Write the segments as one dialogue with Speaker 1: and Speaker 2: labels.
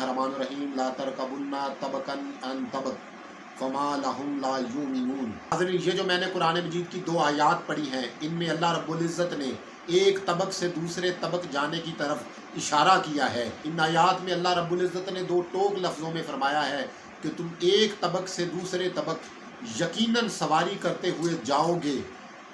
Speaker 1: बिस्मिल्लाहिर्रहमानिर्रहीम ला तरकबुन्ना तबकन अन तबक फमा लहुम ला युमिनून। हाज़रीन, ये जो मैंने कुरान मजीद की दो आयात पढ़ी हैं, इनमें अल्लाह रब्बुल इज़्ज़त ने एक तबक से दूसरे तबक जाने की तरफ इशारा किया है। इन आयात में अल्लाह रब्बुल इज़्ज़त ने दो टोक लफ्ज़ों में फरमाया है कि तुम एक तबक से दूसरे तबक यकीनन सवारी करते हुए जाओगे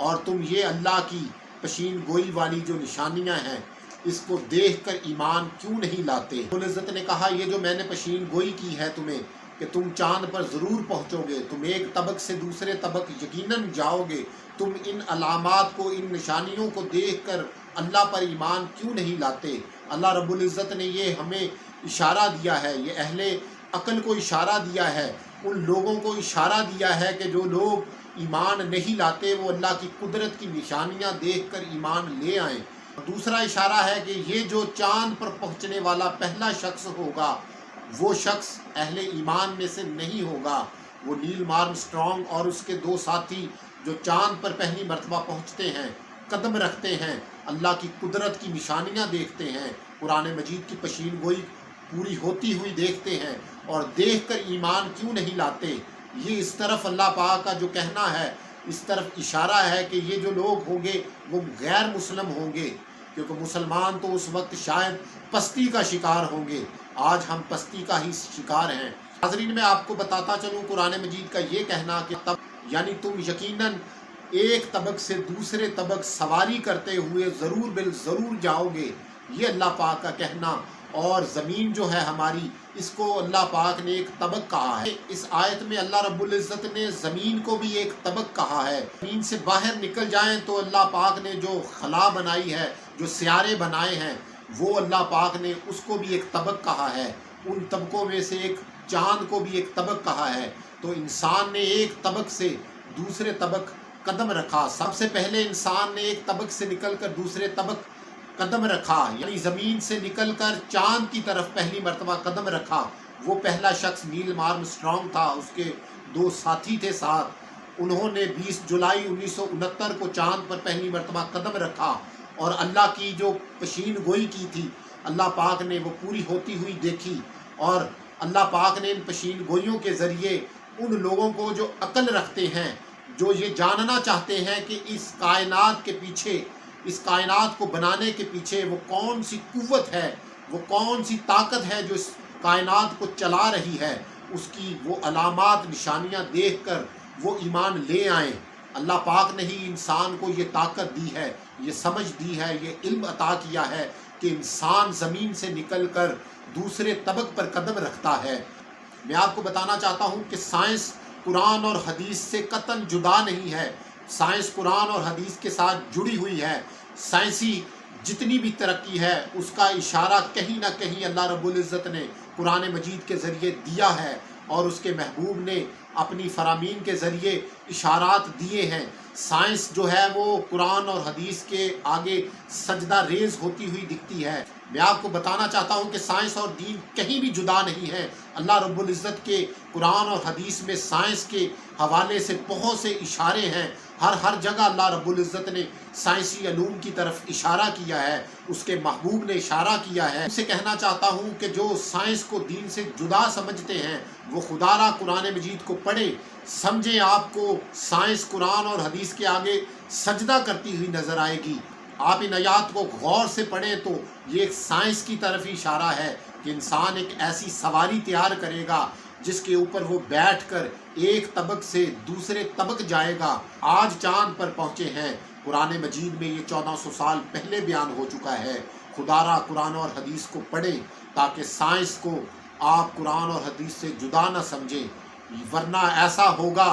Speaker 1: और तुम ये अल्लाह की पशीन गोई वाली जो निशानियाँ हैं इसको देखकर ईमान क्यों नहीं लाते। रब्बुल इज़्ज़त ने कहा, ये जो मैंने पशीन गोई की है तुम्हें कि तुम चांद पर ज़रूर पहुँचोगे, तुम एक तबक से दूसरे तबक यकीनन जाओगे, तुम इन अलामात को, इन निशानियों को देखकर अल्लाह पर ईमान क्यों नहीं लाते। अल्लाह रब्बुल इज़्ज़त ने ये हमें इशारा दिया है, ये अहले अक्ल को इशारा दिया है, उन लोगों को इशारा दिया है कि जो लोग ईमान नहीं लाते वो अल्लाह की कुदरत की निशानियाँ देखकर ईमान ले आएँ। दूसरा इशारा है कि ये जो चाँद पर पहुँचने वाला पहला शख्स होगा वो शख्स अहले ईमान में से नहीं होगा। वो नील आर्मस्ट्रांग और उसके दो साथी जो चाँद पर पहली मरतबा पहुँचते हैं, कदम रखते हैं, अल्लाह की कुदरत की निशानियाँ देखते हैं, कुरान मजीद की पशीन गोई पूरी होती हुई देखते हैं और देखकर ईमान क्यों नहीं लाते। ये इस तरफ अल्लाह पाक का जो कहना है, इस तरफ इशारा है कि ये जो लोग होंगे वो गैर मुस्लिम होंगे, क्योंकि मुसलमान तो उस वक्त शायद पस्ती का शिकार होंगे। आज हम पस्ती का ही शिकार हैं। हाज़रीन, मैं आपको बताता चलूँ कुरान मजीद का ये कहना कि तब यानी तुम यकीनन एक तबक से दूसरे तबक सवारी करते हुए ज़रूर बिल ज़रूर जाओगे, ये अल्लाह पाक का कहना। और ज़मीन जो है हमारी, इसको अल्लाह पाक ने एक तबक कहा है। इस आयत में अल्लाह रब्बुल इज़्ज़त ने ज़मीन को भी एक तबक कहा है। ज़मीन से बाहर निकल जाएं तो अल्लाह पाक ने जो खला बनाई है, जो सियारे बनाए हैं, वो अल्लाह पाक ने उसको भी एक तबक कहा है। उन तबकों में से एक चाँद को भी एक तबक कहा है। तो इंसान ने एक तबक से दूसरे तबक कदम रखा। सबसे पहले इंसान ने एक तबक से निकलकर दूसरे तबक कदम रखा, यानी ज़मीन से निकलकर चाँद की तरफ पहली मरतबा कदम रखा। वो पहला शख्स नील आर्मस्ट्रांग था, उसके दो साथी थे साथ। उन्होंने 20 जुलाई 1969 को चाँद पर पहली मरतबा कदम रखा और अल्लाह की जो पशीन गोई की थी, अल्लाह पाक ने वो पूरी होती हुई देखी। और अल्लाह पाक ने इन पशीन गोइयों के ज़रिए उन लोगों को जो अक्ल रखते हैं, जो ये जानना चाहते हैं कि इस कायनात के पीछे, इस कायनात को बनाने के पीछे वो कौन सी कुव्वत है, वो कौन सी ताकत है जो इस कायनात को चला रही है, उसकी वो अलामात निशानियाँ देखकर वो ईमान ले आएँ। अल्लाह पाक ने ही इंसान को ये ताकत दी है, ये समझ दी है, ये इल्म अता किया है कि इंसान ज़मीन से निकलकर दूसरे तबक पर कदम रखता है। मैं आपको बताना चाहता हूँ कि साइंस कुरान और हदीस से कतन जुदा नहीं है। साइंस कुरान और हदीस के साथ जुड़ी हुई है। साइंसी जितनी भी तरक्की है उसका इशारा कहीं ना कहीं अल्लाह रब्बुल इज़्ज़त ने कुरान मजीद के ज़रिए दिया है और उसके महबूब ने अपनी फरामीन के ज़रिए इशारात दिए हैं। साइंस जो है वो कुरान और हदीस के आगे सजदा रेज़ होती हुई दिखती है। मैं आपको बताना चाहता हूँ कि साइंस और दीन कहीं भी जुदा नहीं है। अल्लाह रब्बुल इज़्ज़त के कुरान और हदीस में साइंस के हवाले से बहुत से इशारे हैं। हर जगह अल्लाह रब्बुल इज़्ज़त ने साइंसी अलूम की तरफ इशारा किया है, उसके महबूब ने इशारा किया है। उनसे कहना चाहता हूँ कि जो साइंस को दीन से जुदा समझते हैं वो खुदारा कुरान मजीद को पढ़े, समझें। आपको साइंस कुरान और हदीस के आगे सजदा करती हुई नज़र आएगी। आप इन आयात को गौर से पढ़ें तो ये एक साइंस की तरफ ही इशारा है कि इंसान एक ऐसी सवारी तैयार करेगा जिसके ऊपर वो बैठकर एक तबक से दूसरे तबक जाएगा। आज चाँद पर पहुँचे हैं, कुरान मजीद में ये 1400 साल पहले बयान हो चुका है। खुदारा कुरान और हदीस को पढ़ें ताकि साइंस को आप कुरान और हदीस से जुदा न समझें, वरना ऐसा होगा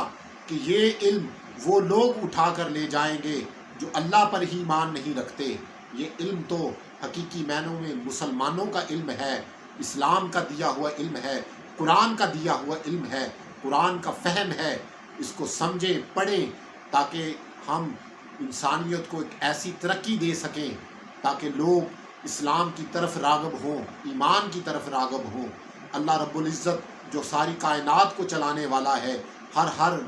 Speaker 1: कि ये इल्म वो लोग उठा कर ले जाएंगे जो अल्लाह पर ही ईमान नहीं रखते। ये इल्म तो हकीकी मानों में मुसलमानों का इल्म है, इस्लाम का दिया हुआ इल्म है, कुरान का दिया हुआ इल्म है, कुरान का फ़हम है। इसको समझें, पढ़ें ताकि हम इंसानियत को एक ऐसी तरक्की दे सकें ताकि लोग इस्लाम की तरफ राग़ब हों, ईमान की तरफ राग़ब हों। अल्लाह रब्बुल इज़्ज़त जो सारी कायनात को चलाने वाला है, हर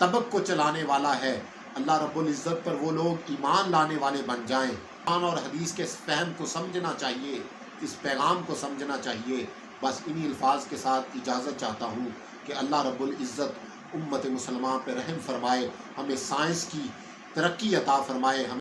Speaker 1: तबक को चलाने वाला है, अल्लाह रब्बुल इज़्ज़त पर वो लोग ईमान लाने वाले बन जाएं। कुरान और हदीस के इस फ़हम को समझना चाहिए, इस पैगाम को समझना चाहिए। بس انہی الفاظ کے ساتھ اجازت چاہتا ہوں کہ اللہ رب العزت امت مسلمہ پہ رحم فرمائے، ہمیں سائنس کی ترقی عطا فرمائے،